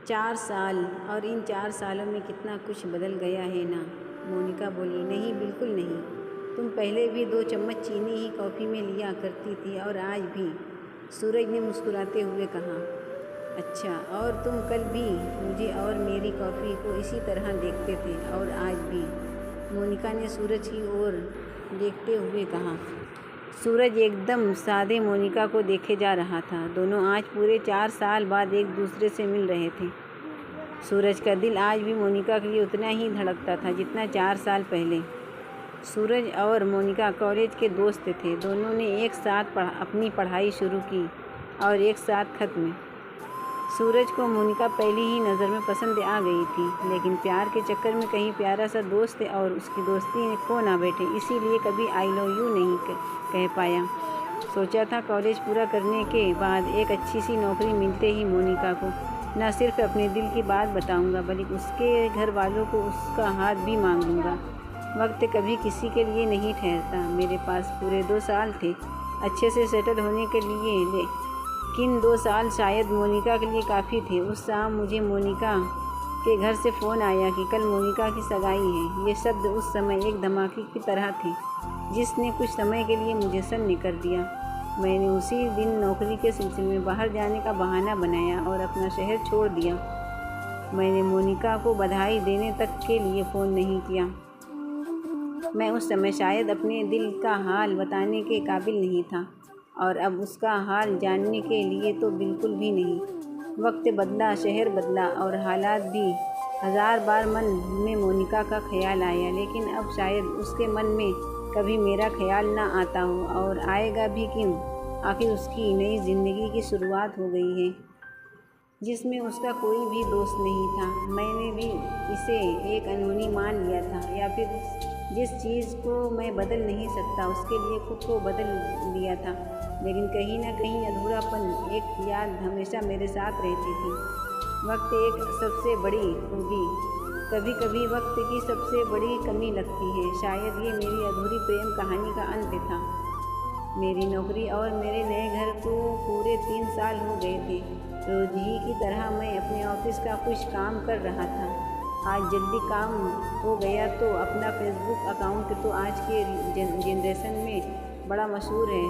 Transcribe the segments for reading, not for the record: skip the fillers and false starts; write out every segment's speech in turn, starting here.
4 साल, और इन 4 सालों में कितना कुछ बदल गया है ना। मोनिका बोली, नहीं बिल्कुल नहीं, तुम पहले भी 2 चम्मच चीनी ही कॉफ़ी में लिया करती थी और आज भी। सूरज ने मुस्कुराते हुए कहा, अच्छा, और तुम कल भी मुझे और मेरी कॉफ़ी को इसी तरह देखते थे और आज भी। मोनिका ने सूरज की ओर देखते हुए कहा। सूरज एकदम सादे मोनिका को देखे जा रहा था। दोनों आज पूरे 4 साल बाद एक दूसरे से मिल रहे थे। सूरज का दिल आज भी मोनिका के लिए उतना ही धड़कता था जितना 4 साल पहले। सूरज और मोनिका कॉलेज के दोस्त थे। दोनों ने एक साथ अपनी पढ़ाई शुरू की और एक साथ ख़त्म। सूरज को मोनिका पहली ही नज़र में पसंद आ गई थी, लेकिन प्यार के चक्कर में कहीं प्यारा सा दोस्त और उसकी दोस्ती खो ना बैठे, इसीलिए कभी आई लव यू नहीं कह पाया। सोचा था कॉलेज पूरा करने के बाद एक अच्छी सी नौकरी मिलते ही मोनिका को न सिर्फ अपने दिल की बात बताऊंगा, बल्कि उसके घर वालों को उसका हाथ भी मांग लूँगा। वक्त कभी किसी के लिए नहीं ठहरता। मेरे पास पूरे 2 साल थे अच्छे से सेटल होने के लिए, लेकिन 2 साल शायद मोनिका के लिए काफ़ी थे। उस शाम मुझे मोनिका के घर से फ़ोन आया कि कल मोनिका की सगाई है। ये शब्द उस समय एक धमाके की तरह थे जिसने कुछ समय के लिए मुझे सन्न कर दिया। मैंने उसी दिन नौकरी के सिलसिले में बाहर जाने का बहाना बनाया और अपना शहर छोड़ दिया। मैंने मोनिका को बधाई देने तक के लिए फ़ोन नहीं किया। मैं उस समय शायद अपने दिल का हाल बताने के काबिल नहीं था, और अब उसका हाल जानने के लिए तो बिल्कुल भी नहीं। वक्त बदला, शहर बदला और हालात भी। 1000 बार मन में मोनिका का ख्याल आया, लेकिन अब शायद उसके मन में कभी मेरा ख्याल ना आता हो, और आएगा भी क्यों। आखिर उसकी नई ज़िंदगी की शुरुआत हो गई है जिसमें उसका कोई भी दोस्त नहीं था। मैंने भी इसे एक अनहोनी मान लिया था, या फिर जिस चीज़ को मैं बदल नहीं सकता उसके लिए खुद को बदल लिया था। लेकिन कहीं ना कहीं अधूरापन, एक याद हमेशा मेरे साथ रहती थी। वक्त एक सबसे बड़ी खूबी, कभी कभी वक्त की सबसे बड़ी कमी लगती है। शायद ये मेरी अधूरी प्रेम कहानी का अंत था। मेरी नौकरी और मेरे नए घर को पूरे 3 साल हो गए थे। रोज ही की तरह मैं अपने ऑफिस का कुछ काम कर रहा था। आज जल्दी काम हो गया तो अपना फेसबुक अकाउंट तो आज के जनरेशन में बड़ा मशहूर है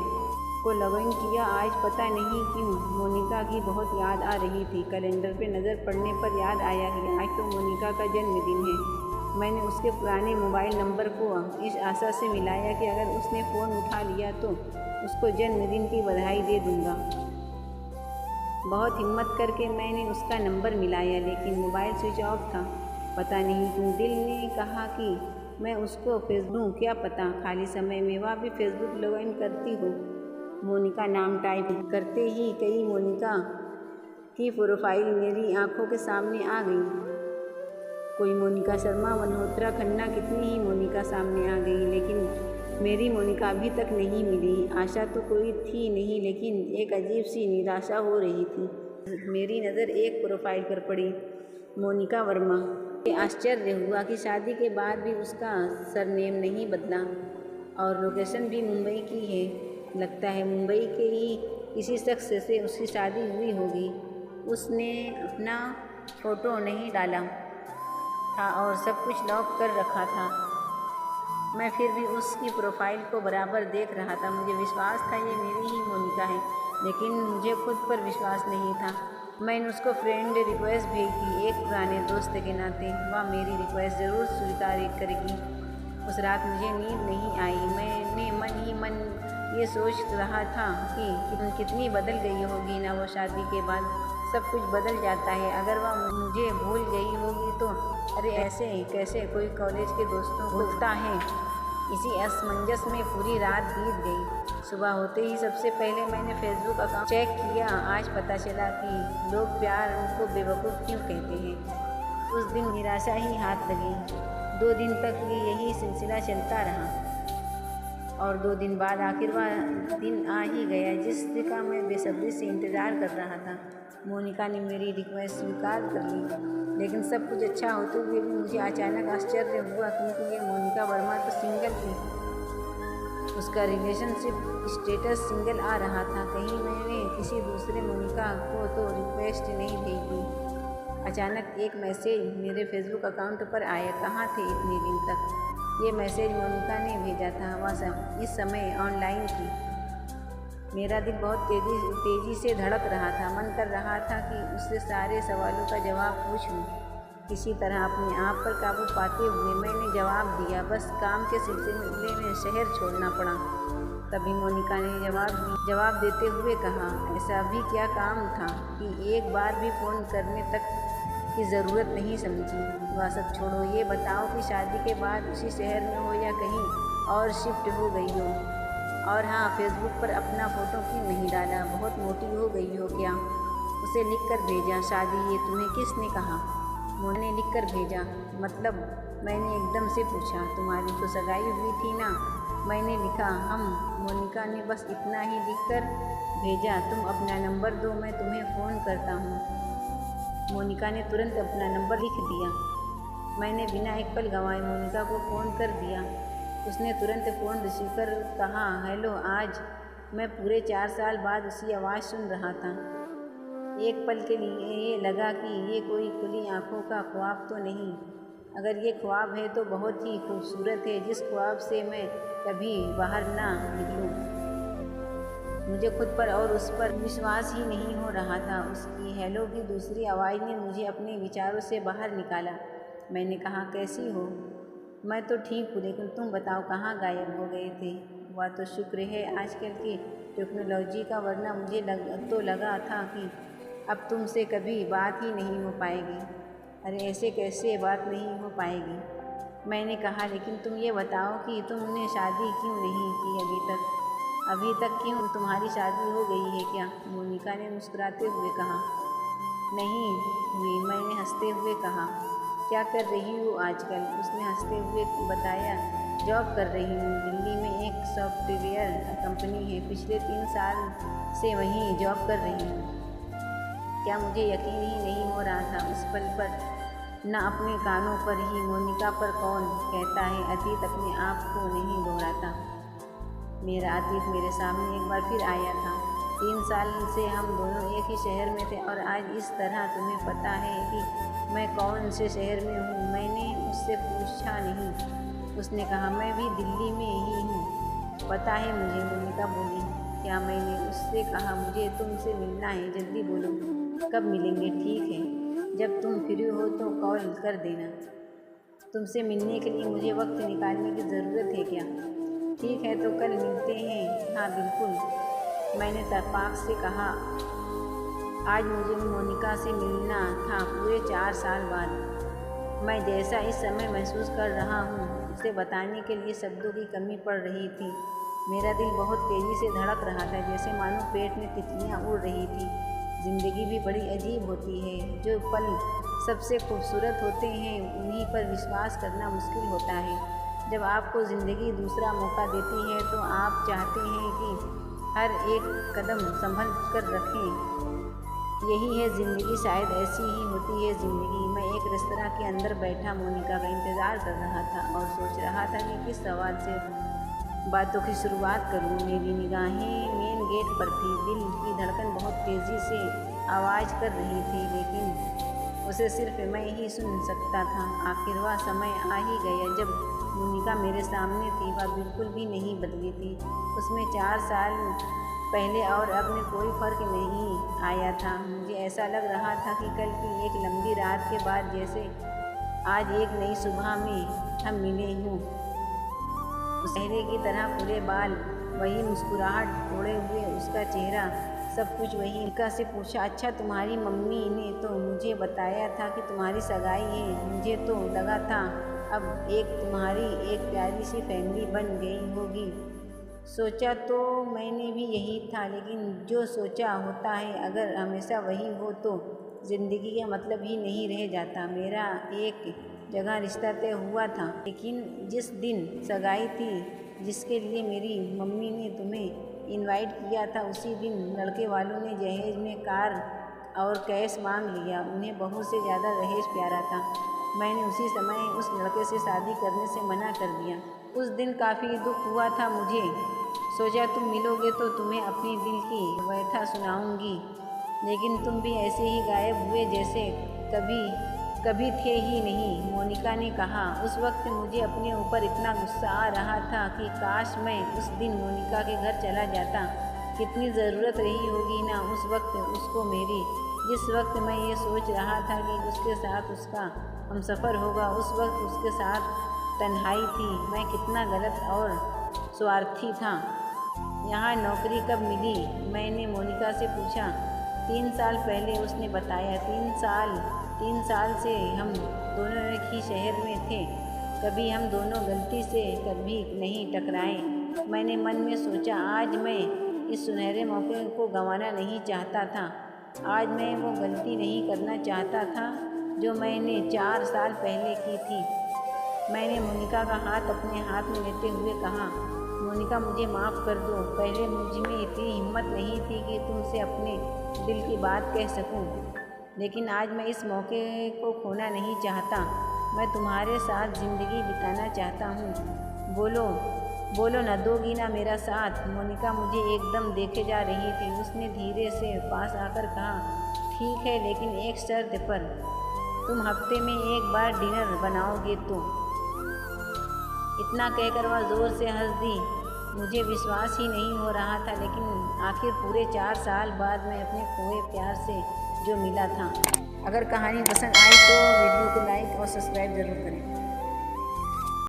को लॉगिन किया। आज पता नहीं क्यों मोनिका की बहुत याद आ रही थी। कैलेंडर पे नज़र पड़ने पर याद आया कि आज तो मोनिका का जन्मदिन है। मैंने उसके पुराने मोबाइल नंबर को इस आशा से मिलाया कि अगर उसने फ़ोन उठा लिया तो उसको जन्मदिन की बधाई दे दूँगा। बहुत हिम्मत करके मैंने उसका नंबर मिलाया, लेकिन मोबाइल स्विच ऑफ था। पता नहीं क्यों दिल ने कहा कि मैं उसको फेसबुक, क्या पता खाली समय में वह भी फेसबुक लॉगिन करती हो। मोनिका नाम टाइप करते ही कई मोनिका की प्रोफाइल मेरी आंखों के सामने आ गई। कोई मोनिका शर्मा, मल्होत्रा, खन्ना, कितनी ही मोनिका सामने आ गई, लेकिन मेरी मोनिका अभी तक नहीं मिली। आशा तो कोई थी नहीं, लेकिन एक अजीब सी निराशा हो रही थी। मेरी नज़र एक प्रोफाइल पर पड़ी, मोनिका वर्मा। ये आश्चर्य हुआ कि शादी के बाद भी उसका सरनेम नहीं बदला और लोकेशन भी मुंबई की है। लगता है मुंबई के ही किसी शख्स से उसकी शादी हुई होगी। उसने अपना फ़ोटो नहीं डाला था और सब कुछ लॉक कर रखा था। मैं फिर भी उसकी प्रोफाइल को बराबर देख रहा था। मुझे विश्वास था ये मेरी ही मोनिका है, लेकिन मुझे खुद पर विश्वास नहीं था। मैंने उसको फ्रेंड रिक्वेस्ट भेजी, एक पुराने दोस्त के नाते वह मेरी रिक्वेस्ट ज़रूर स्वीकार करेगी। उस रात मुझे नींद नहीं आई। मैंने मन ही मन ये सोच रहा था कि कितनी बदल गई होगी ना वो। शादी के बाद सब कुछ बदल जाता है। अगर वह मुझे भूल गई होगी तो अरे ऐसे कैसे कोई कॉलेज के दोस्तों को भूलता है। इसी असमंजस में पूरी रात बीत गई। सुबह होते ही सबसे पहले मैंने फेसबुक अकाउंट चेक किया। आज पता चला कि लोग प्यार को बेवकूफ़ क्यों कहते हैं। उस दिन निराशा ही हाथ लगी। 2 दिन तक यही सिलसिला चलता रहा और 2 दिन बाद आखिर वह दिन आ ही गया जिसका मैं बेसब्री से इंतज़ार कर रहा था। मोनिका ने मेरी रिक्वेस्ट स्वीकार कर ली, लेकिन सब कुछ अच्छा होते हुए भी मुझे अचानक आश्चर्य हुआ, क्योंकि ये मोनिका वर्मा तो सिंगल थी। उसका रिलेशनशिप स्टेटस सिंगल आ रहा था। कहीं मैंने किसी दूसरे मोनिका को तो रिक्वेस्ट नहीं भेजी। अचानक एक मैसेज मेरे फेसबुक अकाउंट पर आया। कहाँ थे इतने दिन तक? ये मैसेज मोनिका ने भेजा था। वह इस समय ऑनलाइन थी। मेरा दिल बहुत तेज़ी से धड़क रहा था। मन कर रहा था कि उससे सारे सवालों का जवाब पूछूं। किसी तरह अपने आप पर काबू पाते हुए मैंने जवाब दिया, बस काम के सिलसिले में शहर छोड़ना पड़ा। तभी मोनिका ने जवाब देते हुए कहा, ऐसा भी क्या काम था कि एक बार भी फ़ोन करने तक की ज़रूरत नहीं समझी? वह सब छोड़ो, ये बताओ कि शादी के बाद उसी शहर में हो या कहीं और शिफ्ट हो गई हो? और हाँ, फेसबुक पर अपना फ़ोटो क्यों नहीं डाला? बहुत मोटी हो गई हो क्या? उसे लिख कर भेजा, शादी ये तुम्हें किसने कहा? मोनिका ने लिख कर भेजा। मतलब? मैंने एकदम से पूछा। तुम्हारी तो सगाई हुई थी ना? मैंने लिखा, हम। मोनिका ने बस इतना ही लिखकर भेजा, तुम अपना नंबर दो, मैं तुम्हें फ़ोन करता हूँ। मोनिका ने तुरंत अपना नंबर लिख दिया। मैंने बिना एक पल गंवाए मोनिका को फ़ोन कर दिया। उसने तुरंत फ़ोन रिसीव कर कहा, हेलो। आज मैं पूरे 4 साल बाद उसी आवाज़ सुन रहा था। एक पल के लिए ये लगा कि ये कोई खुली आँखों का ख्वाब तो नहीं। अगर ये ख्वाब है तो बहुत ही खूबसूरत है, जिस ख्वाब से मैं कभी बाहर ना निकलूं। मुझे खुद पर और उस पर विश्वास ही नहीं हो रहा था। उसकी हेलो की दूसरी आवाज़ ने मुझे अपने विचारों से बाहर निकाला। मैंने कहा, कैसी हो? मैं तो ठीक हूँ, लेकिन तुम बताओ, कहाँ गायब हो गए थे? वह तो शुक्र है आजकल की टेक्नोलॉजी का, वरना मुझे लगा था कि अब तुमसे कभी बात ही नहीं हो पाएगी। अरे ऐसे कैसे बात नहीं हो पाएगी? मैंने कहा, लेकिन तुम ये बताओ कि तुमने शादी क्यों नहीं की अभी तक? अभी तक क्यों? तुम्हारी शादी हो गई है क्या? मोनिका ने मुस्कुराते हुए कहा। नहीं हुई, मैंने हंसते हुए कहा। क्या कर रही हो आजकल? उसने हंसते हुए बताया, जॉब कर रही हूँ। दिल्ली में एक सॉफ्टवेयर कंपनी है। पिछले 3 साल से वहीं जॉब कर रही हूँ। क्या मुझे यकीन ही नहीं हो रहा था उस पल पर, न अपने कानों पर ही। मोनिका पर कौन कहता है अतीत अपने आप को नहीं दोहराता? मेरा अतीत मेरे सामने एक बार फिर आया था। 3 साल से हम दोनों एक ही शहर में थे और आज इस तरह तुम्हें पता है कि मैं कौन से शहर में हूँ? मैंने उससे पूछा नहीं। उसने कहा, मैं भी दिल्ली में ही हूँ। पता है मुझे, मोनिका बोली। क्या? मैंने उससे कहा, मुझे तुमसे मिलना है, जल्दी बोलो, कब मिलेंगे? ठीक है, जब तुम फ्री हो तो कॉल कर देना। तुमसे मिलने के लिए मुझे वक्त निकालने की ज़रूरत है क्या? ठीक है, तो कल मिलते हैं। हाँ बिल्कुल, मैंने तपाक से कहा। आज मुझे मोनिका से मिलना था, पूरे 4 साल बाद। मैं जैसा इस समय महसूस कर रहा हूँ, उसे बताने के लिए शब्दों की कमी पड़ रही थी। मेरा दिल बहुत तेज़ी से धड़क रहा था, जैसे मानो पेट में तितलियाँ उड़ रही थी। ज़िंदगी भी बड़ी अजीब होती है। जो पल सबसे खूबसूरत होते हैं उन्हीं पर विश्वास करना मुश्किल होता है। जब आपको ज़िंदगी दूसरा मौका देती है तो आप चाहते हैं कि हर एक कदम संभल कर रखें। यही है ज़िंदगी, शायद ऐसी ही होती है ज़िंदगी। मैं एक रेस्तरां के अंदर बैठा मोनिका का इंतज़ार कर रहा था और सोच रहा था कि किस सवाल से बातों की शुरुआत करूं। मेरी निगाहें मेन गेट पर थी। दिल की धड़कन बहुत तेज़ी से आवाज़ कर रही थी, लेकिन उसे सिर्फ मैं ही सुन सकता था। आखिर वह समय आ ही गया जब मोनिका मेरे सामने थी। वह बिल्कुल भी नहीं बदली थी। उसमें 4 साल पहले और अब में कोई फ़र्क नहीं आया था। मुझे ऐसा लग रहा था कि कल की एक लंबी रात के बाद जैसे आज एक नई सुबह में हम मिले हों। चेहरे की तरह खुले बाल, वही मुस्कुराहट ओढ़े हुए उसका चेहरा, सब कुछ वही। मोनिका से पूछा, अच्छा तुम्हारी मम्मी ने तो मुझे बताया था कि तुम्हारी सगाई है। मुझे तो लगा था अब तुम्हारी एक प्यारी सी फैमिली बन गई होगी। सोचा तो मैंने भी यही था, लेकिन जो सोचा होता है अगर हमेशा वही हो तो ज़िंदगी का मतलब ही नहीं रह जाता। मेरा एक जगह रिश्ता तय हुआ था, लेकिन जिस दिन सगाई थी, जिसके लिए मेरी मम्मी ने तुम्हें इनवाइट किया था, उसी दिन लड़के वालों ने जहेज में कार और कैश मांग लिया। उन्हें बहू से ज़्यादा दहेज प्यारा था। मैंने उसी समय उस लड़के से शादी करने से मना कर दिया। उस दिन काफ़ी दुख हुआ था मुझे। सोचा तुम मिलोगे तो तुम्हें अपने दिल की व्यथा सुनाऊंगी, लेकिन तुम भी ऐसे ही गायब हुए जैसे कभी थे ही नहीं, मोनिका ने कहा। उस वक्त मुझे अपने ऊपर इतना गुस्सा आ रहा था कि काश मैं उस दिन मोनिका के घर चला जाता। कितनी ज़रूरत रही होगी ना उस वक्त उसको मेरी। जिस वक्त मैं ये सोच रहा था कि उसके साथ उसका हमसफ़र होगा, उस वक्त उसके साथ तन्हाई थी। मैं कितना गलत और स्वार्थी था। यहाँ नौकरी कब मिली? मैंने मोनिका से पूछा। 3 साल पहले, उसने बताया। 3 साल से हम दोनों एक ही शहर में थे। कभी हम दोनों गलती से कभी नहीं टकराए। मैंने मन में सोचा, आज मैं इस सुनहरे मौके को गंवाना नहीं चाहता था। आज मैं वो गलती नहीं करना चाहता था जो मैंने 4 साल पहले की थी। मैंने मोनिका का हाथ अपने हाथ में लेते हुए कहा, मोनिका मुझे माफ़ कर दो। पहले मुझ में इतनी हिम्मत नहीं थी कि तुमसे अपने दिल की बात कह सकूं, लेकिन आज मैं इस मौके को खोना नहीं चाहता। मैं तुम्हारे साथ ज़िंदगी बिताना चाहता हूँ। बोलो न, दोगी ना मेरा साथ? मोनिका मुझे एकदम देखे जा रही थी। उसने धीरे से पास आकर कहा, ठीक है, लेकिन एक शर्त पर। तुम हफ्ते में एक बार डिनर बनाओगे तो? इतना कहकर वह ज़ोर से हंस दी। मुझे विश्वास ही नहीं हो रहा था, लेकिन आखिर पूरे 4 साल बाद मैं अपने खोए प्यार से जो मिला था। अगर कहानी पसंद आई तो वीडियो को लाइक और सब्सक्राइब ज़रूर करें।